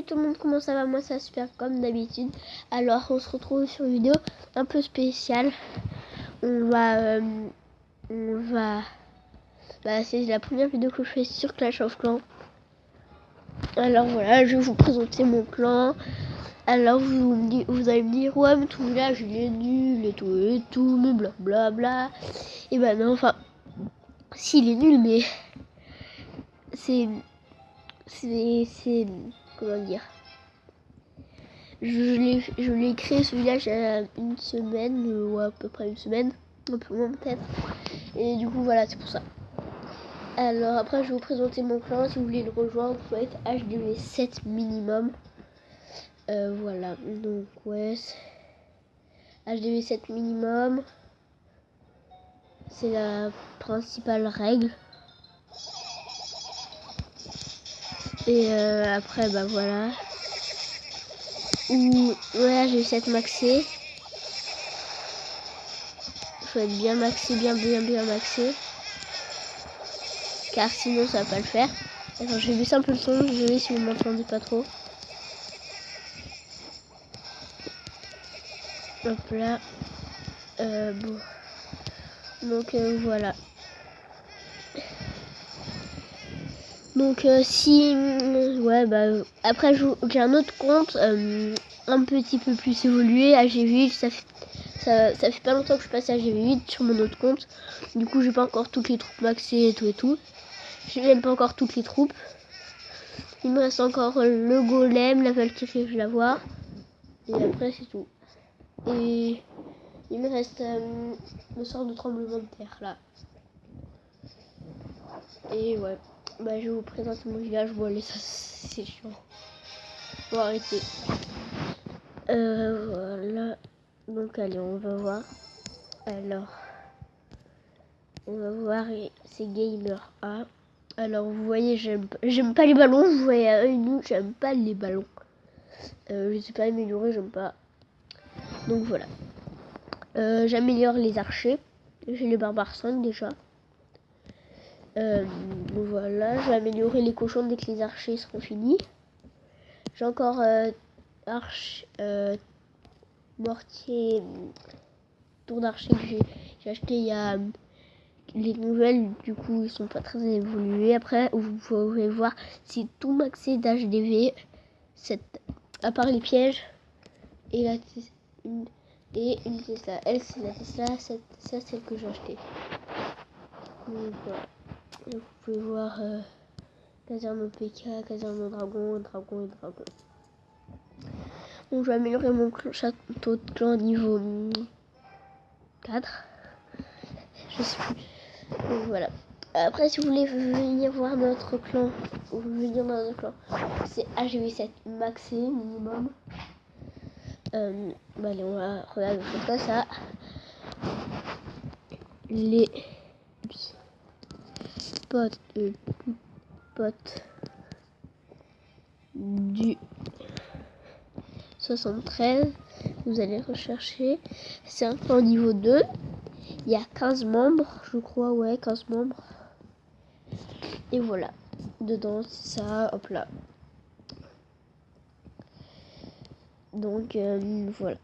Salut tout le monde, comment ça va? Moi ça va super comme d'habitude. Alors on se retrouve sur une vidéo un peu spéciale. C'est la première vidéo que je fais sur Clash of Clans. Alors voilà, je vais vous présenter mon clan. Alors vous allez me dire, ouais mais tout village il est nul et tout, mais blablabla. Et ben non, enfin, si il est nul, mais c'est comment dire, je l'ai créé ce village à une semaine, ou à peu près une semaine, un peu moins peut-être. Et du coup voilà, c'est pour ça. Alors après je vais vous présenter mon clan. Si vous voulez le rejoindre, il faut être HDV 7 minimum. Voilà, donc ouais, HDV 7 minimum, c'est la principale règle. Et après bah voilà, ou ouais, HDV 7 maxé. Il faut être bien maxé, bien maxé, car sinon ça va pas le faire. Attends, je vais baisser un peu le son, désolé si vous m'entendez pas trop. Hop là. Bon. Donc voilà. Donc si... Ouais bah... Après j'ai un autre compte un petit peu plus évolué, AG8. Ça fait pas longtemps que je passe à AG8 sur mon autre compte. Du coup j'ai pas encore toutes les troupes maxées et tout. J'ai même pas encore toutes les troupes. Il me reste encore le golem, la Valkyrie, je vais la voir. Et après c'est tout. Et il me reste le sort de tremblement de terre là. Et ouais, bah je vais vous présenter mon village. Bon allez, ça c'est chiant. Faut arrêter. Voilà. Donc allez, on va voir. Alors, on va voir, c'est Gamer A. Alors vous voyez, j'aime pas les ballons. Vous voyez à œil nu, j'aime pas les ballons. Je sais pas améliorer, j'aime pas. Donc voilà. J'améliore les archers. J'ai les barbares 5 déjà. Voilà, je vais améliorer les cochons dès que les archers seront finis. J'ai encore mortier, tour d'archer que j'ai acheté il y a les nouvelles, du coup ils sont pas très évolués. Après vous pouvez voir, c'est tout maxé d'HDV, à part les pièges et une Tesla. Elle c'est la Tesla, ça c'est celle que j'ai acheté. Donc voilà. Vous pouvez voir caserne OPK, caserne dragon. Bon, je vais améliorer mon château de clan niveau 4. Je sais plus. Donc voilà. Après, si vous voulez venir voir notre clan, c'est HV7 maxé minimum. Bah allez, on va regarder comme ça. Les potes du 73, vous allez rechercher. C'est un clan niveau 2. Il y a 15 membres, je crois, ouais, 15 membres. Et voilà. Dedans, c'est ça, hop là. Donc, voilà.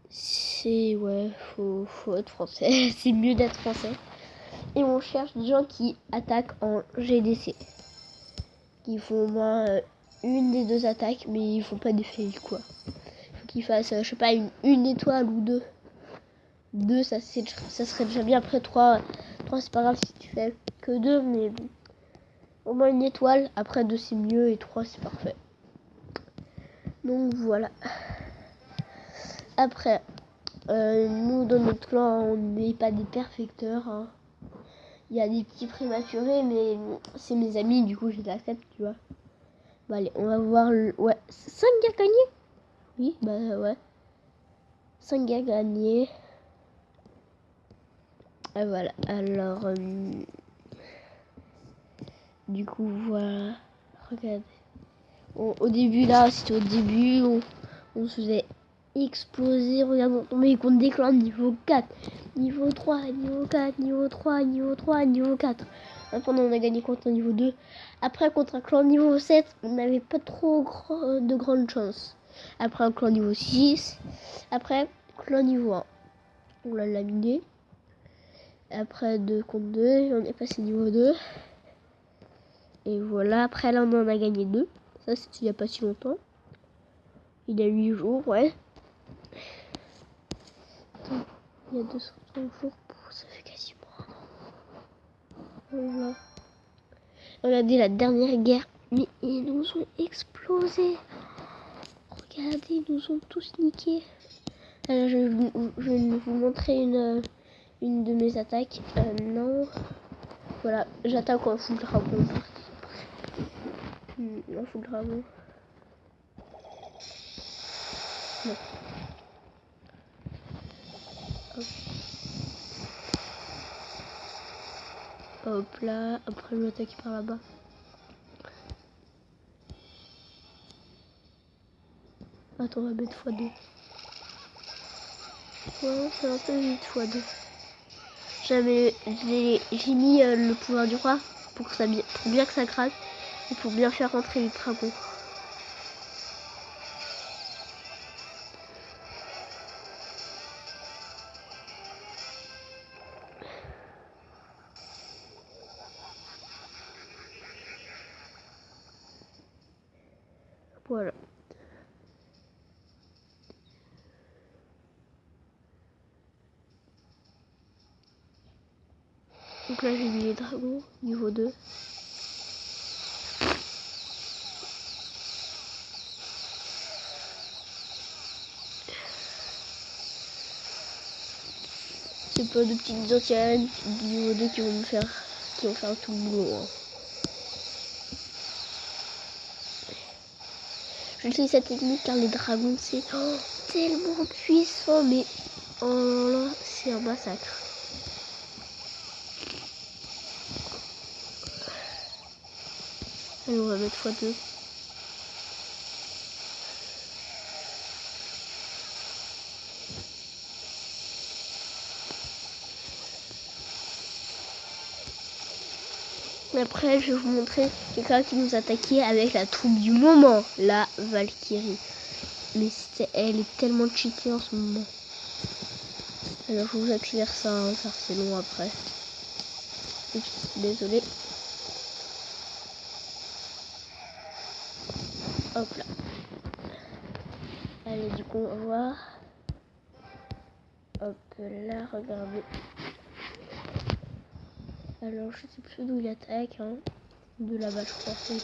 C'est, ouais, faut être français. C'est mieux d'être français. Et on cherche des gens qui attaquent en GDC. Qui font au moins une des deux attaques, mais ils font pas des fails, quoi. Faut qu'ils fassent, je sais pas, une étoile ou deux. 2, ça serait déjà bien. Après 3 c'est pas grave si tu fais que 2, mais au moins une étoile. Après 2 c'est mieux et 3 c'est parfait. Donc voilà. Après, nous dans notre clan on n'est pas des perfecteurs, hein. Il y a des petits prématurés, mais c'est mes amis, du coup je les accepte, tu vois. Bah allez, on va voir ouais, 5 gars gagnés. Oui, bah ouais. 5 gars gagnés. Et voilà, alors du coup voilà, regardez. Au début là, c'était au début, on se faisait exploser. Regarde, on tombait contre des clans niveau 4, niveau 3, niveau 4, niveau 3, niveau 3, niveau 4. Après, on a gagné contre un niveau 2. Après, contre un clan niveau 7, on n'avait pas trop de grandes chances. Après, un clan niveau 6. Après, clan niveau 1. On l'a laminé. Après, 2 contre 2, on est passé niveau 2. Et voilà, après là, on en a gagné 2. Ça, c'était il n'y a pas si longtemps. Il y a 8 jours, ouais. Attends, il y a 230 jours, ça fait quasiment un an. Voilà. Regardez la dernière guerre, mais ils nous ont explosé. Regardez, ils nous ont tous niqués. Alors, je vais vous montrer une de mes attaques. Non. Voilà, j'attaque en full dragon. En full dragon. Non. Hop. Hop là, après je vais attaquer par là-bas. Attends, on va mettre x2. Ouais, c'est un peu vite x2. J'ai mis le pouvoir du roi pour bien que ça craque et pour bien faire rentrer les dragons. Voilà. Donc là j'ai mis les dragons, niveau 2. C'est pas de petites anciennes niveau 2 qui vont faire tout le boulot. Hein. J'utilise cette technique car les dragons c'est tellement puissant, mais oh là c'est un massacre. Allez, on va mettre x2. Après, je vais vous montrer quelqu'un qui nous attaquait avec la troupe du moment, la Valkyrie. Mais elle est tellement cheatée en ce moment. Alors, je vous accélère ça, hein, car c'est long après. Oups, désolé. Hop là. Allez, du coup, on va voir. Hop là, regardez. Alors, je sais plus d'où il attaque, hein. De là-bas, je crois. Oui.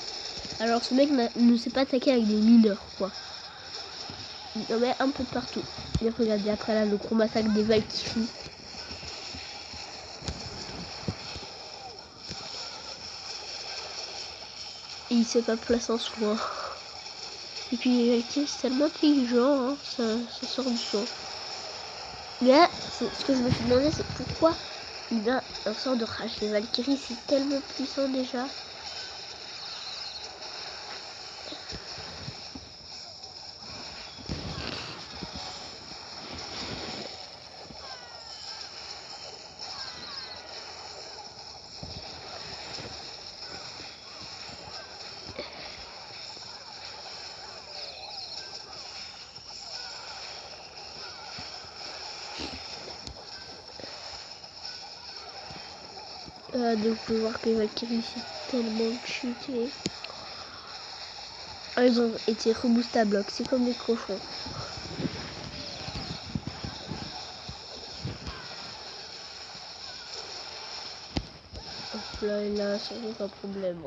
Alors, ce mec ne s'est pas attaqué avec des mineurs, quoi. Il en met un peu de partout. Et regardez, après là, le gros massacre des Valkyries. Et il s'est pas placé en soin. Et puis les Valkyries, c'est tellement intelligent, hein, ça sort du son. Mais là, ce que je me suis demandé, c'est pourquoi il a un sort de rage. Les Valkyries, c'est tellement puissant déjà. Donc vous pouvez voir que les Valkyries, c'est tellement cheaté. Ils ont été reboostés à bloc, c'est comme des cochons. Hop là et là, sans aucun problème.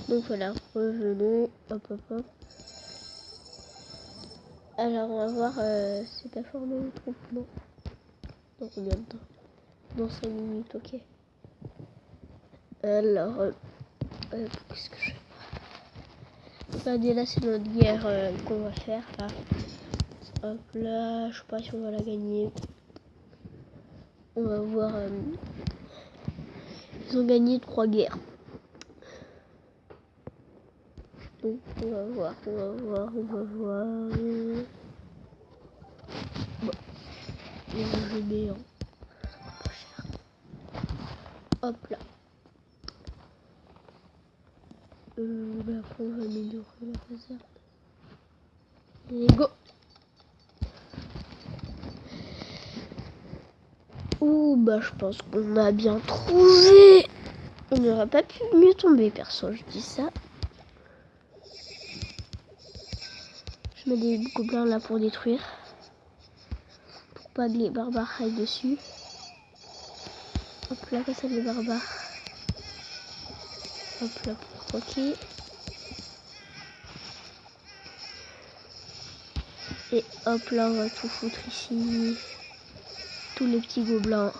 Donc voilà, revenons, hop hop hop. Alors on va voir, c'est pas formé le troupe, non. Dans combien de temps? Dans 5 minutes, ok. Alors, qu'est-ce que je fais? Regardez, là c'est notre guerre qu'on va faire, là. Hop là, je sais pas si on va la gagner. On va voir, ils ont gagné 3 guerres. Donc on va voir. Bon. Et je mets en pas cher. Hop là. Après on va améliorer la réserve. Et go. Ouh bah je pense qu'on a bien trouvé. On n'aurait pas pu mieux tomber perso, je dis ça. Je mets des gobelins là pour détruire. Pour pas que les barbares aillent dessus. Hop là, comme ça les barbares. Hop là pour croquer. Et hop là, on va tout foutre ici. Tous les petits gobelins.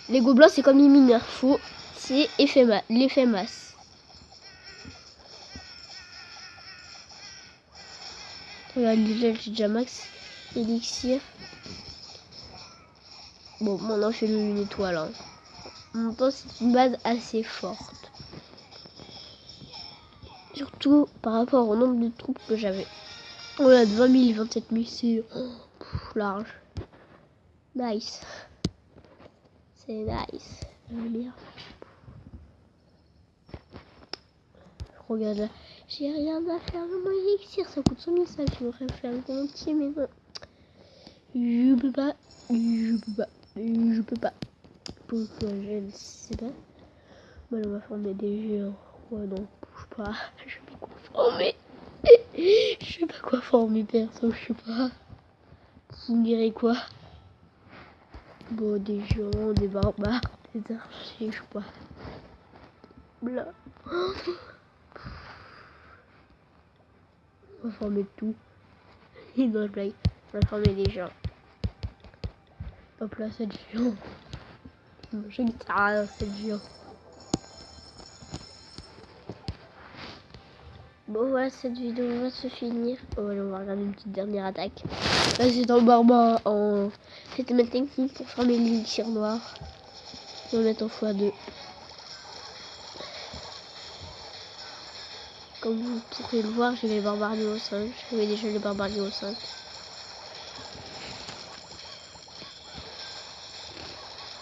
Les gobelins, c'est comme les mineurs. C'est l'effet masse. Regarde, j'ai déjà max élixir. Bon, maintenant je fais une étoile. Hein. En même temps, c'est une base assez forte. Surtout par rapport au nombre de troupes que j'avais. On a de 20 000, 27 000, c'est large. Nice. C'est nice. Bien. Regarde là. J'ai rien à faire de mon élixir. Ça coûte 100 000 ça. Je voudrais faire un volontiers, mais non. Je peux pas. Je peux pas. Pourquoi je ne sais pas. Bon, on va former des géants. Ouais, non, bouge pas. Je sais pas quoi former. Je sais pas quoi former, perso. Je sais pas. Vous me direz quoi? Bon, des géants, des barbares, des archers, je sais pas. Bla. On va former tout. Et non, je blague. On va former des gens. Hop là, 7 géants. Je ne sais rien, 7 géants. Bon, voilà, cette vidéo va se finir. Oh, allez, on va regarder une petite dernière attaque. Là, c'est en barbare. C'était ma technique pour former l'élixir noir. On va mettre en x2. Comme vous pourrez le voir, j'ai les barbares niveau 5. J'avais déjà les barbares niveau 5.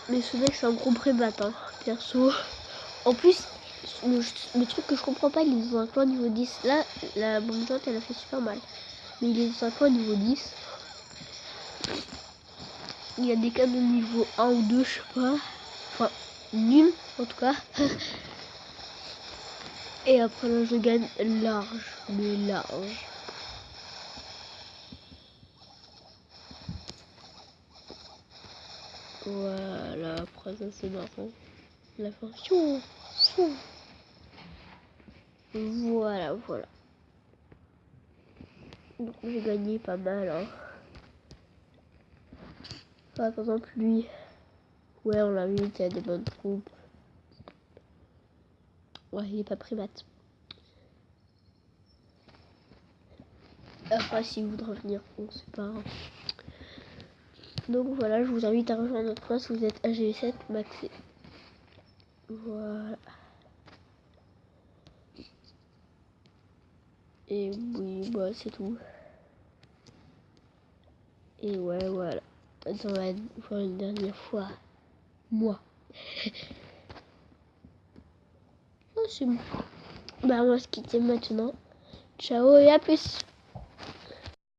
Mais ce mec, je suis un gros prébattant, perso. En plus, le truc que je comprends pas, il est dans un clan niveau 10. Là, la bombe jaune, elle a fait super mal. Mais il est dans un clan niveau 10. Il y a des cas de niveau 1 ou 2, je sais pas. Enfin, nul, en tout cas. Et après, là, je gagne large. Mais large. Voilà, après ça, c'est marrant. La fin. Voilà. Donc j'ai gagné pas mal. Hein. Par exemple, lui. Ouais, on l'a vu, il a des bonnes troupes. Ouais, il est pas primate. Après, s'il voudra venir, on sait pas. Donc voilà, je vous invite à rejoindre notre clan si vous êtes AG7 maxé. Voilà. Et oui, bah c'est tout. Et ouais, voilà. Attends, on va faire une dernière fois. Moi. Oh, c'est bon. Bah, on va se quitter maintenant. Ciao et à plus.